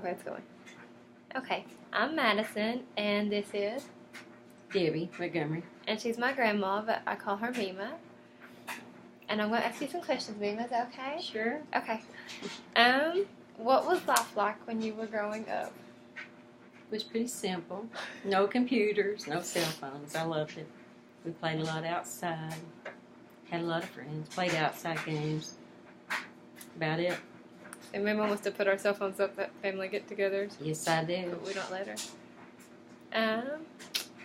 Okay, it's going. Okay, I'm Madison, and this is Debbie Montgomery. And she's my grandma, but I call her Mima. And I'm going to ask you some questions, Mima. Is that okay? Sure. Okay. What was life like when you were growing up? It was pretty simple. No computers, no cell phones. I loved it. We played a lot outside. Had a lot of friends. Played outside games. About it. And Mima wants to put our cell phones up at family get-togethers. Yes, I do. But we don't let her.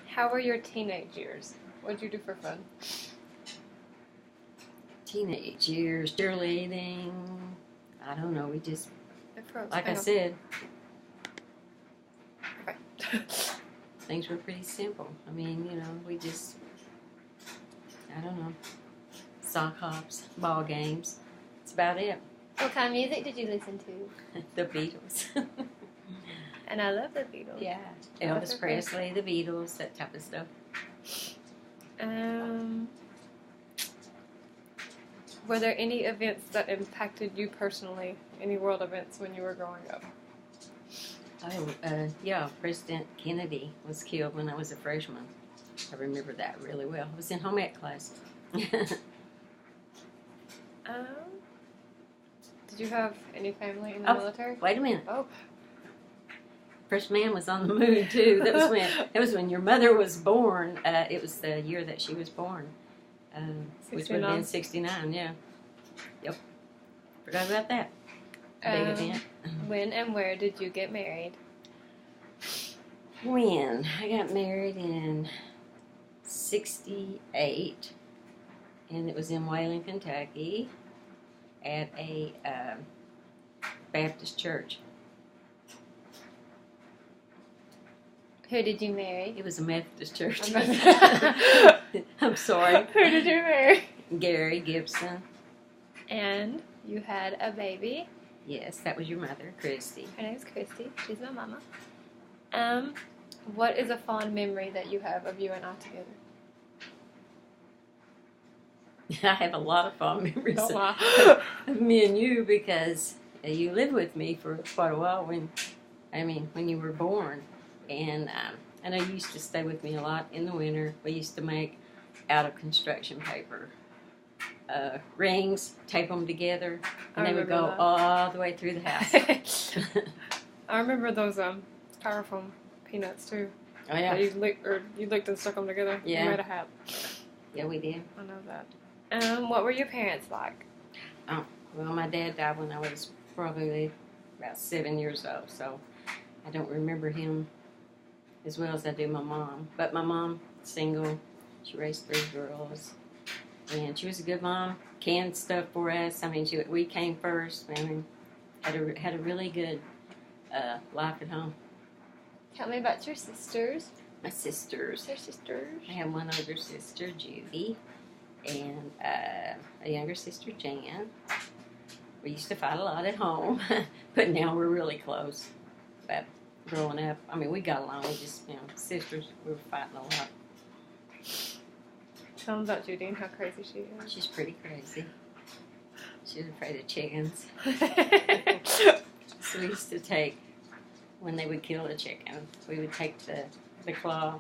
How were your teenage years? What did you do for fun? Teenage years, cheerleading. I don't know. We just, It froze. like Hang I on. said, Okay. things were pretty simple. I mean, we just, I don't know, sock hops, ball games. That's about it. What kind of music did you listen to? The Beatles. And I love the Beatles. Yeah. Oh, Elvis that's okay. Presley, the Beatles, that type of stuff. Were there any events that impacted you personally? Any world events when you were growing up? Oh, yeah, President Kennedy was killed when I was a freshman. I remember that really well. I was in home ec class. Did you have any family in the Oh. military? Wait a minute. Oh. First man was on the moon too. That was when your mother was born. It was the year that she was born, which would have been 69. Yeah. Yep. Forgot about that. Big event. When and where did you get married? When I got married in '68, and it was in Wayland, Kentucky, at a Baptist church. Who did you marry? It was a Methodist church. I'm I'm sorry. Who did you marry? Gary Gibson. And you had a baby. Yes, that was your mother, Christy. Her name's Christy. She's my mama. What is a fond memory that you have of you and I together? I have a lot of fond memories Don't lie. of me and you because you lived with me for quite a while when you were born. And I know you used to stay with me a lot in the winter. We used to make out of construction paper rings, tape them together, and they would go all the way through the house. I remember those styrofoam peanuts too. Oh yeah. You licked and stuck them together. Yeah. You made a hat. Yeah, we did. I know that. What were your parents like? Oh, well, my dad died when I was probably about 7 years old, so I don't remember him as well as I do my mom. But my mom, single, she raised 3 girls, and she was a good mom. Canned stuff for us. I mean, we came first. I mean, had a really good life at home. Tell me about your sisters. My sisters. Your sisters. I have one older sister, Judy, and a younger sister, Jan. We used to fight a lot at home, but now we're really close. But growing up, I mean, we got along. We just, sisters, we were fighting a lot. Tell them about Judy and how crazy she is. She's pretty crazy. She's afraid of chickens. So we used to take, when they would kill a chicken, we would take the claw.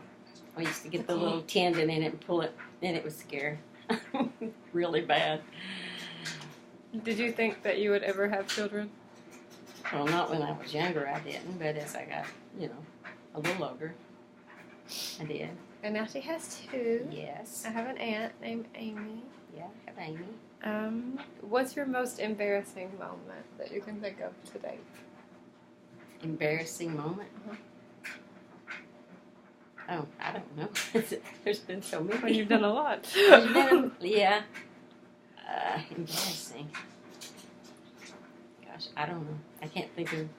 We used to get the little tendon in it and pull it, and it was scary. Really bad. Did you think that you would ever have children? Well, not when I was younger, I didn't, but as I got, a little older, I did. And now she has 2. Yes. I have an aunt named Amy. Yeah, I have Amy. What's your most embarrassing moment that you can think of to date? Embarrassing moment? Oh, I don't know. There's been so many. Well, you've done a lot. Yeah. Embarrassing. Gosh, I don't know. I can't think of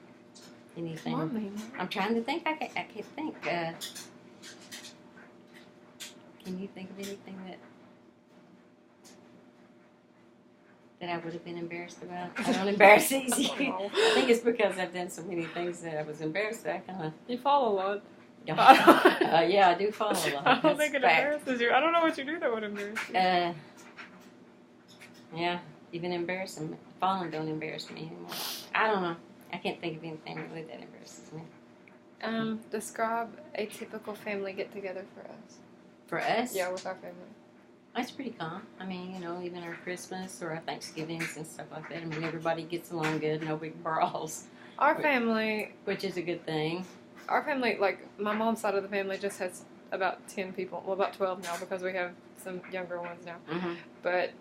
anything. Come on, Mima. I'm trying to think. I can't think. Can you think of anything that I would have been embarrassed about? I don't embarrass easy. I think it's because I've done so many things that I was embarrassed that I kind of... You fall a lot. Yeah, I do fall a lot. I don't think it embarrasses you. I don't know what you do that would embarrass you. Yeah, even embarrassing. Falling don't embarrass me anymore. I don't know. I can't think of anything really that embarrasses me. Describe a typical family get together for us. For us? Yeah, with our family. It's pretty calm. I mean, even our Christmas or our Thanksgivings and stuff like that. I mean, everybody gets along good, no big brawls. Our family, which is a good thing. Our family, like my mom's side of the family, just has about 10 people. Well, about 12 now because we have some younger ones now. Mm-hmm. But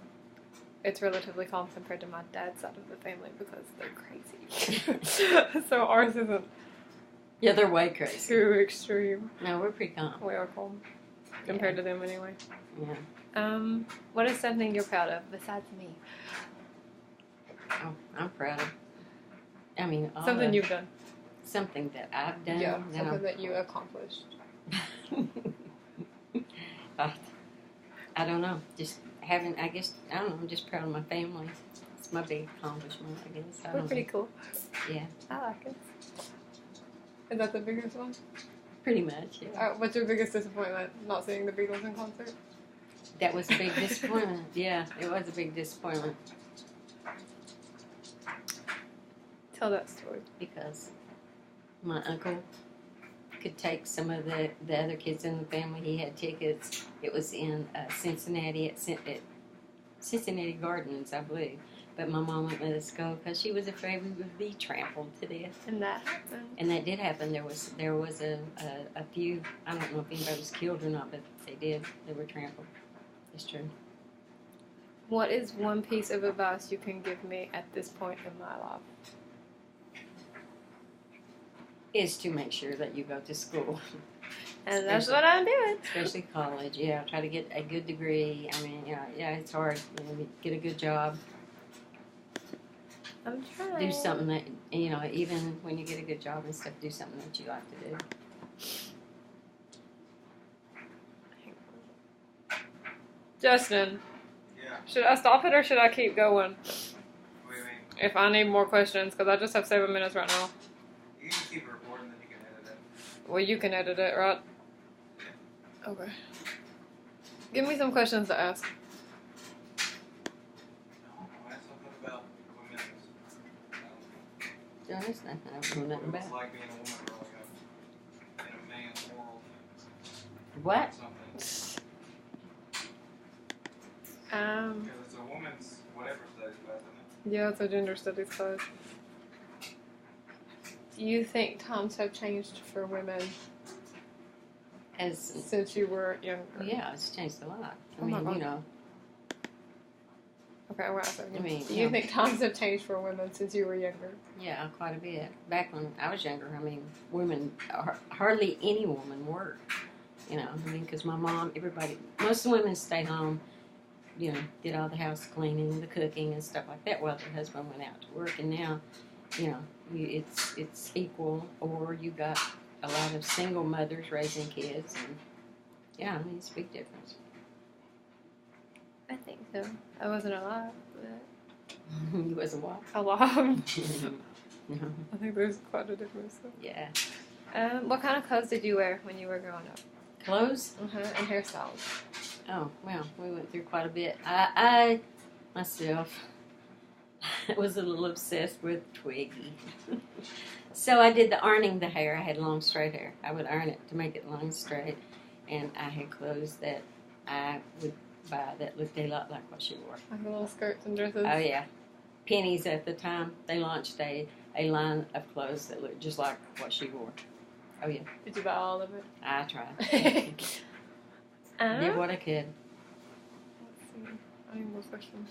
it's relatively calm compared to my dad's side of the family because they're crazy. So ours isn't. Yeah, they're way crazy. Too extreme. No, we're pretty calm. We are calm compared to them anyway. Yeah. What is something you're proud of besides me? Oh, I'm proud of. I mean, something you've done. Something that I've done. Yeah, something that you accomplished. I don't know. Just having. I guess I don't know. I'm just proud of my family. It's my big accomplishment. I guess. We're pretty cool. Yeah. I like it. Is that the biggest one? Pretty much. Yeah. What's your biggest disappointment? Not seeing the Beatles in concert. That was a big disappointment. Yeah, it was a big disappointment. Tell that story. Because my uncle could take some of the other kids in the family. He had tickets. It was in Cincinnati at Cincinnati Gardens, I believe. But my mom wouldn't let us go because she was afraid we would be trampled to death. And that happened. And that did happen. There was a few. I don't know if anybody was killed or not, but they did. They were trampled. It's true. What is one piece of advice you can give me at this point in my life? Is to make sure that you go to school. And that's what I'm doing. Especially college. Yeah, try to get a good degree. I mean, yeah, it's hard. Get a good job. I'm trying. Do something that, even when you get a good job and stuff, do something that you like to do. Justin. Yeah. Should I stop it or should I keep going? What do you mean? If I need more questions, because I just have 7 minutes right now. You can keep it recording, then you can edit it. Well, you can edit it, right? Okay. Give me some questions to ask. No, ask something about women's. No, there's nothing I don't know nothing What it's about. like being a woman growing up in a man's world. What? Something. Because it's a woman's whatever studies class, isn't it? Yeah, it's a gender studies class. Do you think times have changed for women As since you were younger? yeah, it's changed a lot. I Oh my mean, God. Okay, well, do you yeah. think times have changed for women since you were younger? Yeah, quite a bit. Back when I was younger, I mean, women, hardly any woman worked. Because my mom, everybody, most women stay home, did all the house cleaning, the cooking, and stuff like that while their husband went out to work. And now, it's equal, or you got a lot of single mothers raising kids, and yeah, I mean, it's a big difference. I think so. I wasn't alive, but You wasn't what? alive. No. I think there's quite a difference. Yeah. What kind of clothes did you wear when you were growing up? Clothes? And hairstyles. Oh, well, we went through quite a bit. I myself, was a little obsessed with Twiggy. So I did the ironing the hair. I had long, straight hair. I would iron it to make it long and straight. And I had clothes that I would buy that looked a lot like what she wore. Like the little skirts and dresses. Oh, yeah. Pennies at the time, they launched a line of clothes that looked just like what she wore. Oh, yeah. Did you buy all of it? I tried. Did Did what I could. Let's see. I need more questions.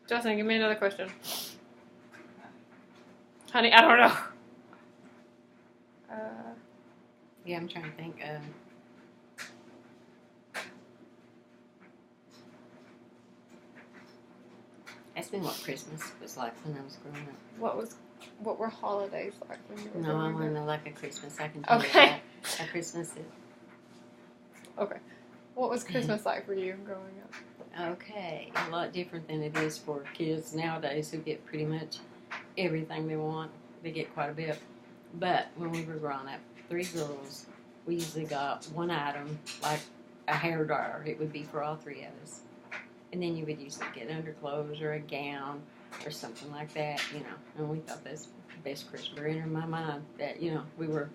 Justin, give me another question. Honey, I don't know. Yeah, I'm trying to think. Ask me what Christmas was like when I was growing up. What were holidays like when you were No, I growing want to up? know like a Christmas. I can tell Okay. you what a Christmas is. Okay. What was Christmas like for you growing up? Okay, a lot different than it is for kids nowadays who get pretty much everything they want. They get quite a bit. But when we were growing up, 3 girls, we usually got one item, like a hair dryer. It would be for all 3 of us. And then you would usually get underclothes or a gown or something like that, you know. And we thought that's the best Christmas in my mind that, you know, we were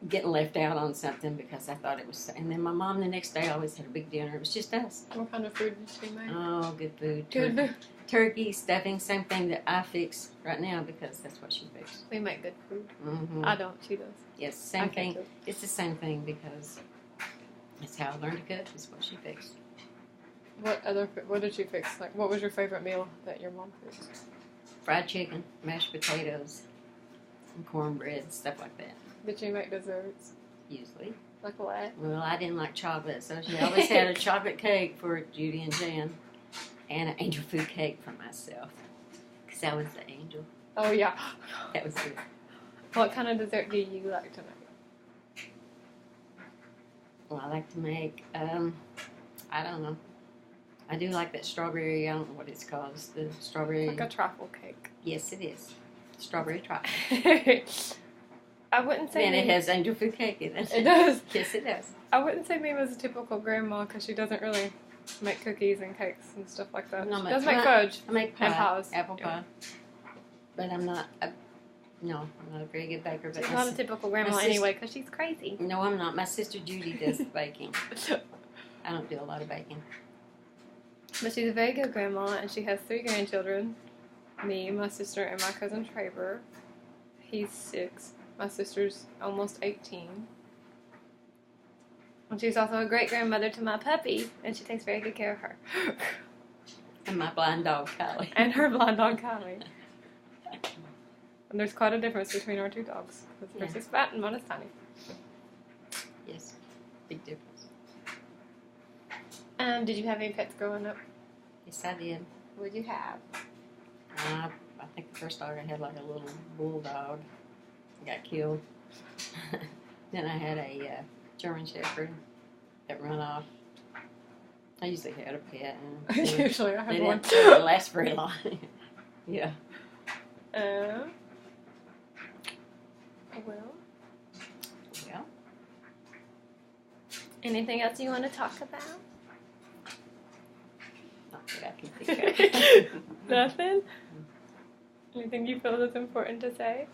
getting left out on something because I thought it was. And then my mom the next day always had a big dinner. It was just us. What kind of food did she make? Oh, good food. Good food. Turkey, stuffing, same thing that I fix right now because that's what she fixed. We make good food. Mm-hmm. I don't. She does. Yes, I same can't thing. cook. It's the same thing because that's how I learned to cook. Is what she fixed. What did she fix? Like, what was your favorite meal that your mom fixed? Fried chicken, mashed potatoes, and cornbread, stuff like that. Did she make desserts? Usually. Like what? Well, I didn't like chocolate, so she always had a chocolate cake for Judy and Jan, and an angel food cake for myself, because I was the angel. Oh yeah. That was good. What kind of dessert do you like to make? Well, I like to make, I don't know. I do like that strawberry, I don't know what it's called. It's the strawberry. Like a trifle cake. Yes, it is. Strawberry trifle. I wouldn't say. And it has angel food cake in it. It does. Yes, it does. I wouldn't say Mima's a typical grandma because she doesn't really make cookies and cakes and stuff like that. No, She but does make I- fudge I make pie, and pies. apple Yeah. pie. But I'm not, no, I'm not a very good baker. But She's my not a sis- typical grandma sis- anyway because she's crazy. No, I'm not. My sister Judy does the baking. I don't do a lot of baking. But she's a very good grandma, and she has 3 grandchildren. Me, my sister, and my cousin Traver. He's 6. My sister's almost 18. And she's also a great grandmother to my puppy, and she takes very good care of her. And my blind dog, Kylie. And her blind dog, Kylie. And there's quite a difference between our 2 dogs. Because hers is fat and mine is tiny. Yes, big difference. Did you have any pets growing up? Yes, I did. What did you have? I think the first dog I had like a little bulldog. Got killed. Then I had a German Shepherd that run off. I usually had a pet. And Usually I they have one. didn't last very long. Yeah. Well, Yeah. anything else you want to talk about? Not that I can think of. Nothing? Anything you feel is important to say?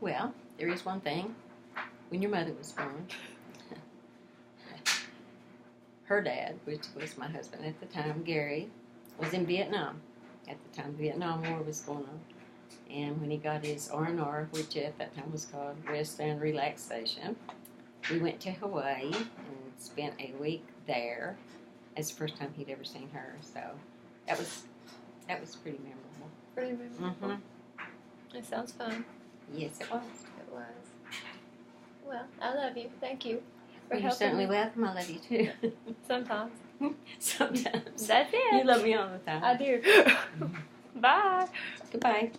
Well, there is one thing. When your mother was born, her dad, which was my husband at the time, Gary, was in Vietnam. At the time, the Vietnam War was going on. And when he got his R&R, which at that time was called Rest and Relaxation, we went to Hawaii and spent a week there. It's the first time he'd ever seen her. So that was pretty memorable. Pretty memorable. Mm-hmm. It sounds fun. Yes, it was. It was. Well, I love you. Thank you for Well, you're helping certainly me. welcome. I love you too. Sometimes. Sometimes. That's it. You love me all the time. I do. Bye. Goodbye.